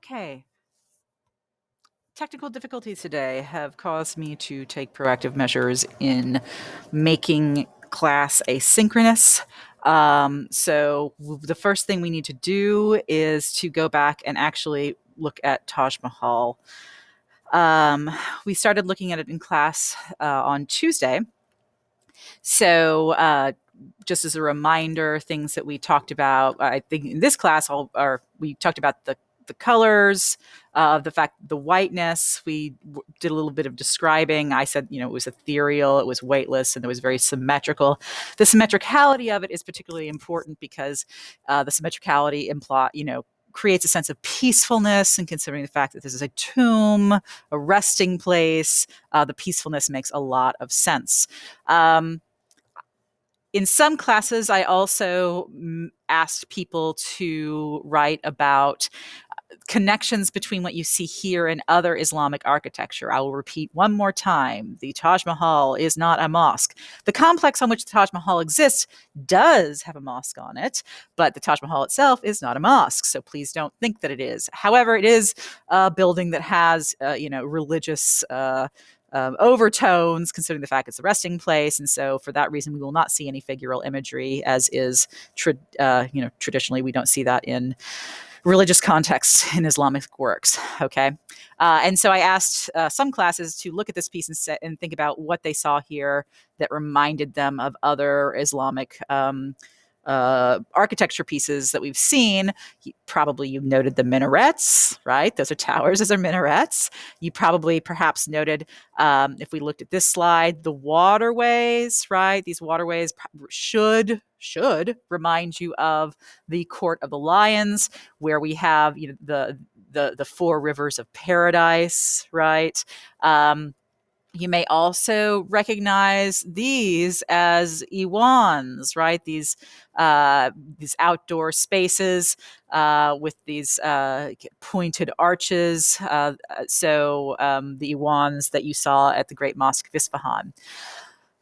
Okay. Technical difficulties today have caused me to take proactive measures in making class asynchronous. The first thing we need to do is to go back and actually look at Taj Mahal. Um, we started looking at it in class on Tuesday. Just as a reminder, things that we talked about, I think in this class, we talked about the colors, the fact, the whiteness. We did a little bit of describing. I said, it was ethereal, it was weightless, and it was very symmetrical. The symmetricality of it is particularly important because the symmetricality creates a sense of peacefulness, and considering the fact that this is a tomb, a resting place, the peacefulness makes a lot of sense. In some classes, I also asked people to write about connections between what you see here and other Islamic architecture. I will repeat one more time. The Taj Mahal is not a mosque. The complex on which the Taj Mahal exists does have a mosque on it, but the Taj Mahal itself is not a mosque, so please don't think that it is. However, it is a building that has, religious overtones, considering the fact it's a resting place, and so for that reason, we will not see any figural imagery, as is traditionally we don't see that in religious contexts in Islamic works. Okay, and so I asked some classes to look at this piece and think about what they saw here that reminded them of other Islamic architecture pieces that we've seen. Probably you noted the minarets, right? Those are towers, those are minarets. You probably perhaps noted, if we looked at this slide, the waterways, right? These waterways should remind you of the Court of the Lions, where we have the four rivers of paradise, right? You may also recognize these as iwans, right? These outdoor spaces with these pointed arches. The iwans that you saw at the Great Mosque of Isfahan.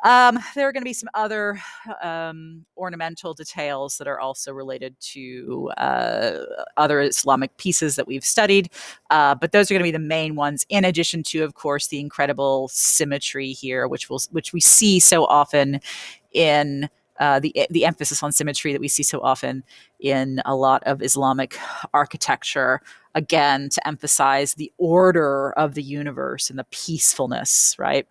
There are going to be some other ornamental details that are also related to other Islamic pieces that we've studied, but those are going to be the main ones, in addition to, of course, the incredible symmetry here, which we see so often in the emphasis on symmetry that we see so often in a lot of Islamic architecture, again, to emphasize the order of the universe and the peacefulness, right?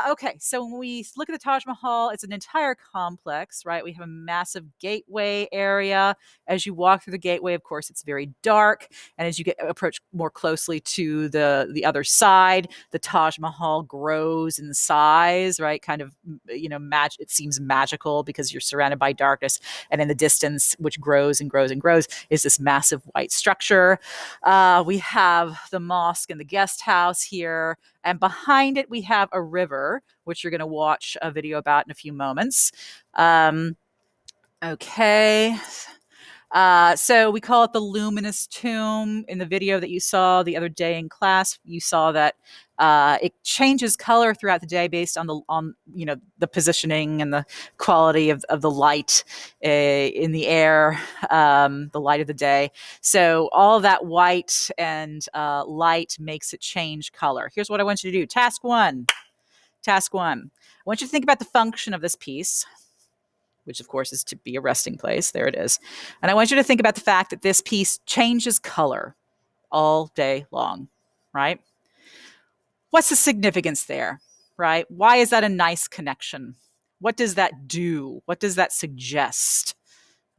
Okay, so when we look at the Taj Mahal, it's an entire complex, right? We have a massive gateway area. As you walk through the gateway, of course, it's very dark, and as you approach more closely to the other side, the Taj Mahal grows in size, right? Kind of, it seems magical because you're surrounded by darkness, and in the distance, which grows and grows and grows, is this massive white structure. We have the mosque and the guest house here. And behind it, we have a river, which you're going to watch a video about in a few moments. Okay. So we call it the luminous tomb. In the video that you saw the other day in class, you saw that it changes color throughout the day based on the positioning and the quality of the light in the air, the light of the day. So all of that white and light makes it change color. Here's what I want you to do. Task one. I want you to think about the function of this piece, which of course is to be a resting place. There it is. And I want you to think about the fact that this piece changes color all day long, right? What's the significance there, right? Why is that a nice connection? What does that do? What does that suggest?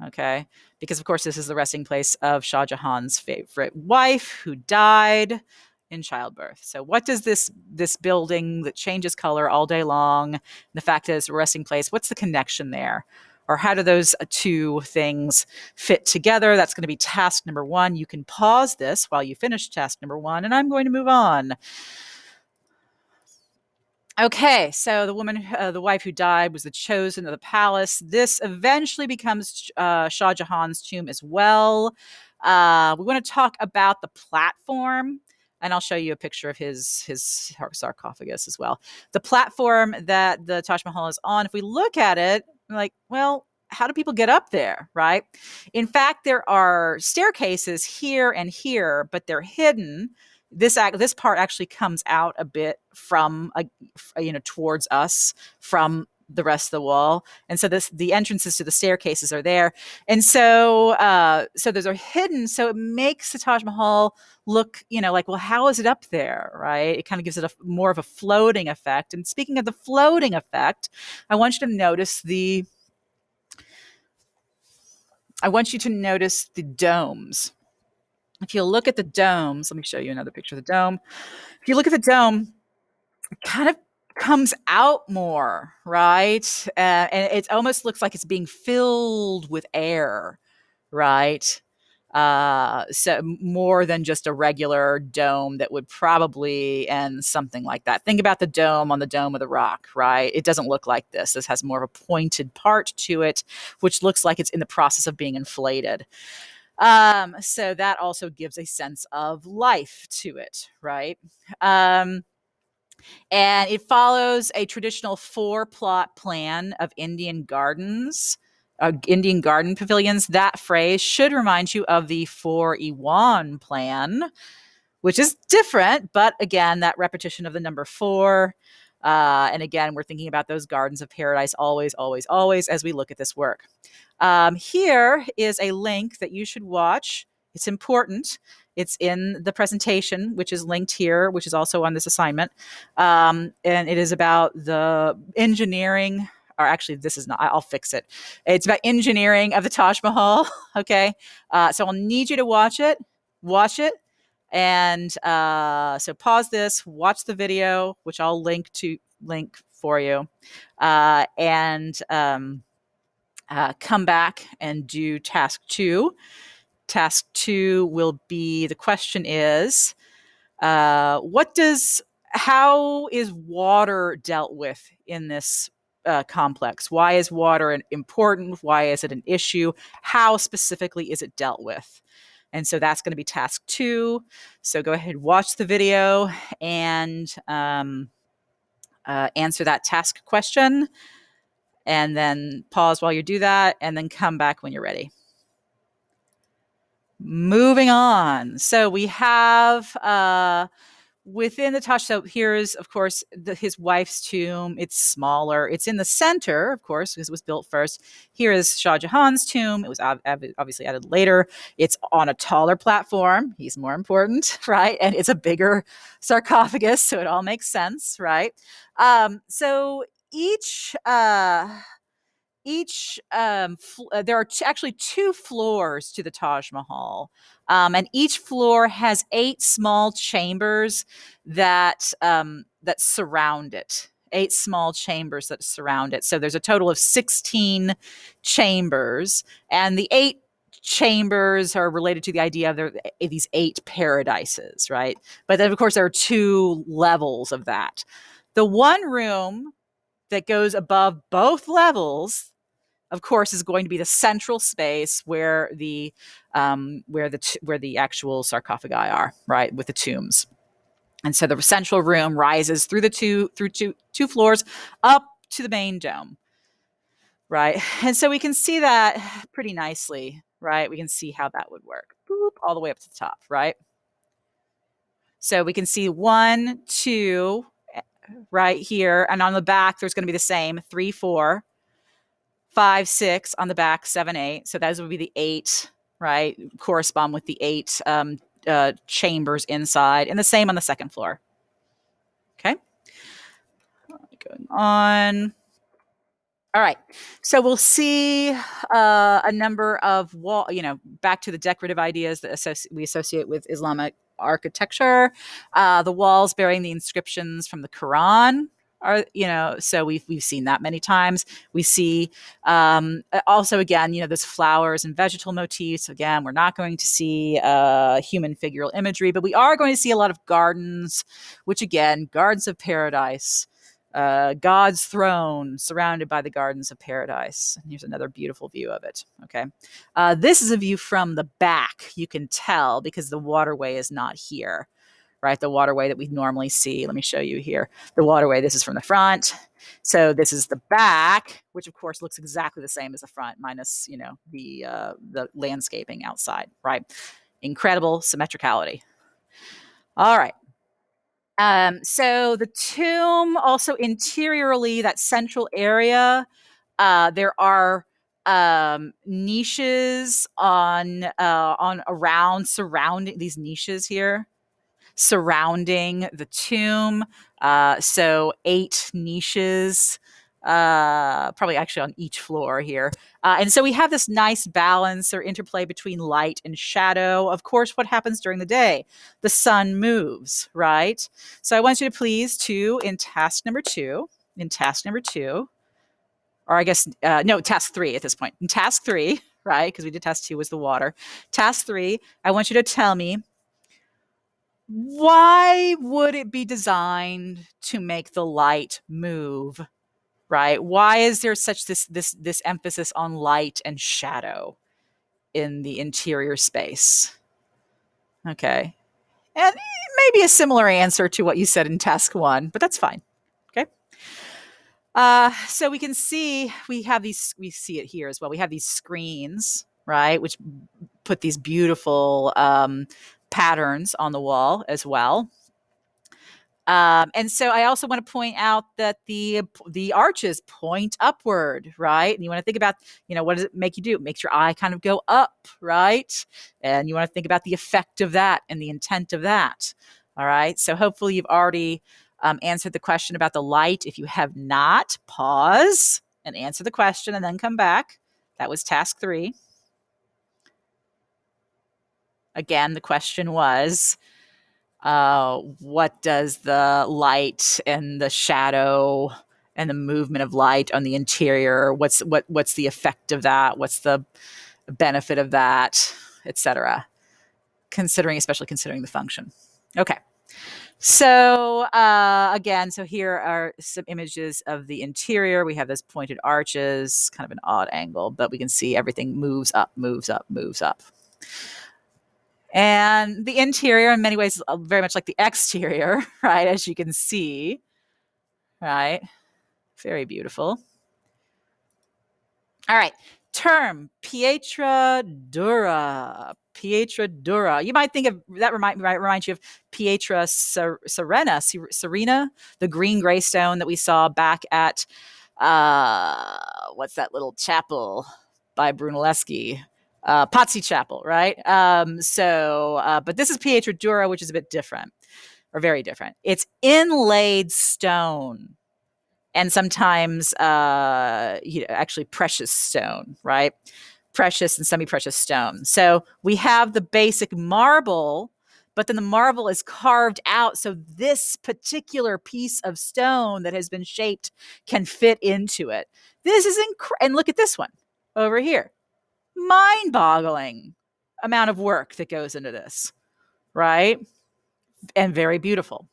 Okay, because of course this is the resting place of Shah Jahan's favorite wife, who died in childbirth. So what does this building that changes color all day long, the fact that it's a resting place, what's the connection there? Or how do those two things fit together? That's going to be task number one. You can pause this while you finish task number one, and I'm going to move on. Okay, so the wife who died was the chosen of the palace. This eventually becomes Shah Jahan's tomb as well. We want to talk about the platform, and I'll show you a picture of his sarcophagus as well. The platform that the Taj Mahal is on, if we look at it, we're like, well, how do people get up there, right? In fact, there are staircases here and here, but they're hidden. This part actually comes out a bit from towards us from the rest of the wall, and so the entrances to the staircases are there, and so those are hidden, so it makes the Taj Mahal look like, well, how is it up there, right? It kind of gives it more of a floating effect. And speaking of the floating effect, I want you to notice the domes. If you look at the domes, let me show you another picture of the dome. If you look at the dome, it kind of comes out more, right? And it almost looks like it's being filled with air, right? So more than just a regular dome that would probably end something like that. Think about the dome on the Dome of the Rock, right? It doesn't look like this. This has more of a pointed part to it, which looks like it's in the process of being inflated. So that also gives a sense of life to it, right? And it follows a traditional 4-plot plan of Indian gardens, Indian garden pavilions. That phrase should remind you of the 4-Iwan plan, which is different, but again, that repetition of the number 4. And again, we're thinking about those gardens of paradise always, always, always as we look at this work. Here is a link that you should watch. It's important. It's in the presentation, which is linked here, which is also on this assignment. And it is about the engineering, or actually, this is not, I'll fix it. It's about engineering of the Taj Mahal. Okay. So I'll need you to watch it. And so pause this, watch the video, which I'll link for you, and come back and do task 2. Task 2 will be, the question is, how is water dealt with in this complex? Why is water important? Why is it an issue? How specifically is it dealt with? And so that's going to be task 2. So go ahead, watch the video, and answer that task question, and then pause while you do that, and then come back when you're ready. Moving on. So we have within the Taj, so here's, of course, his wife's tomb. It's smaller. It's in the center, of course, because it was built first. Here is Shah Jahan's tomb. It was obviously added later. It's on a taller platform. He's more important, right? And it's a bigger sarcophagus, so it all makes sense, right? So each there are actually 2 floors to the Taj Mahal, and each floor has 8 small chambers that surround it. 8 small chambers that surround it. So there's a total of 16 chambers, and the 8 chambers are related to the idea of these 8 paradises, right? But then, of course, there are 2 levels of that. The one room that goes above both levels, of course, is going to be the central space where the actual sarcophagi are, right, with the tombs. And so the central room rises through two floors up to the main dome, right? And so we can see that pretty nicely, right? We can see how that would work. Boop, all the way up to the top, right? So we can see 1, 2, right here, and on the back there's going to be the same 3, 4. 5, 6 on the back, 7, 8. So those would be the 8, right? Correspond with the 8 chambers inside, and the same on the second floor. Okay. Going on. All right. So we'll see a number of back to the decorative ideas that we associate with Islamic architecture. The walls bearing the inscriptions from the Quran are, so we've seen that many times. We see also, again, those flowers and vegetal motifs. Again, we're not going to see human figural imagery, but we are going to see a lot of gardens, which, again, gardens of paradise. God's throne surrounded by the gardens of paradise. And here's another beautiful view of it. Okay. This is a view from the back. You can tell because the waterway is not here, right? The waterway that we normally see. Let me show you here. The waterway, this is from the front. So this is the back, which of course looks exactly the same as the front, minus, the landscaping outside, right? Incredible symmetricality. All right. So the tomb also interiorly, that central area, there are niches on around surrounding these niches here surrounding the tomb. So 8 niches, probably actually on each floor here. And so we have this nice balance or interplay between light and shadow. Of course, what happens during the day? The sun moves, right? So I want you to please in task number two, or I guess, no, task 3 at this point. In task 3, right? Because we did task 2 was the water. Task 3, I want you to tell me, why would it be designed to make the light move, right? Why is there such this emphasis on light and shadow in the interior space? Okay. And maybe a similar answer to what you said in task 1, but that's fine. Okay. So we can see we see it here as well. We have these screens, right, which put these beautiful patterns on the wall as well. And so I also want to point out that the arches point upward, right? And you want to think about, what does it make you do? It makes your eye kind of go up, right? And you want to think about the effect of that and the intent of that. All right. So hopefully you've already answered the question about the light. If you have not, pause and answer the question and then come back. That was task 3. Again, the question was, what does the light and the shadow and the movement of light on the interior, what's the effect of that? What's the benefit of that, etc.? Especially considering the function. Okay. So again, so here are some images of the interior. We have those pointed arches, kind of an odd angle, but we can see everything moves up, moves up, moves up. And the interior, in many ways, is very much like the exterior, right? As you can see, right? Very beautiful. All right. Term, pietra dura. Pietra dura. You might think of that. Might remind you of Pietra Serena, the green gray stone that we saw back at what's that little chapel by Brunelleschi? Pazzi Chapel, right? But this is Pietra dura, which is a bit different, or very different. It's inlaid stone, and sometimes, actually precious stone, right? Precious and semi-precious stone. So we have the basic marble, but then the marble is carved out. So this particular piece of stone that has been shaped can fit into it. This is and look at this one over here. Mind-boggling amount of work that goes into this, right? And very beautiful.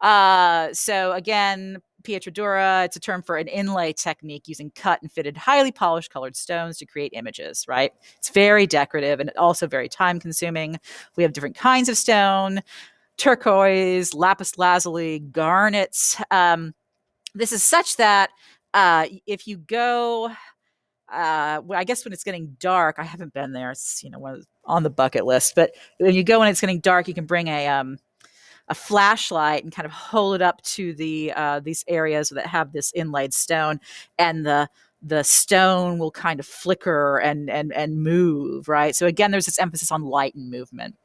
So again, pietra dura, it's a term for an inlay technique using cut and fitted, highly polished colored stones to create images, right? It's very decorative and also very time consuming. We have different kinds of stone, turquoise, lapis lazuli, garnets. This is such that if you go, I guess when it's getting dark, I haven't been there. It's on the bucket list. But when you go when it's getting dark, you can bring a flashlight and kind of hold it up to these areas that have this inlaid stone, and the stone will kind of flicker and move, right? So again, there's this emphasis on light and movement.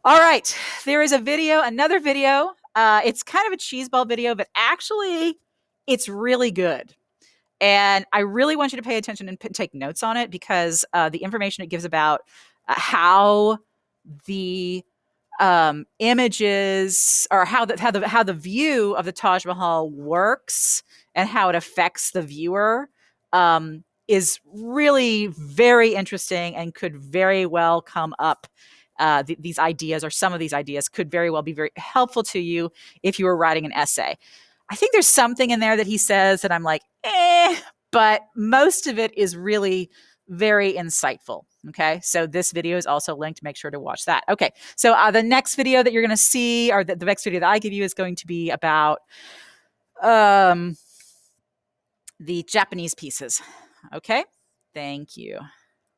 All right, there is another video. It's kind of a cheeseball video, but actually, it's really good. And I really want you to pay attention and take notes on it, because the information it gives about how the images, or how the view of the Taj Mahal works and how it affects the viewer is really very interesting, and could very well come up. These ideas, or some of these ideas, could very well be very helpful to you if you were writing an essay. I think there's something in there that he says that I'm like, but most of it is really very insightful. Okay, so this video is also linked. Make sure to watch that. Okay, so the next video that you're going to see, or the next video that I give you, is going to be about the Japanese pieces. Okay, thank you.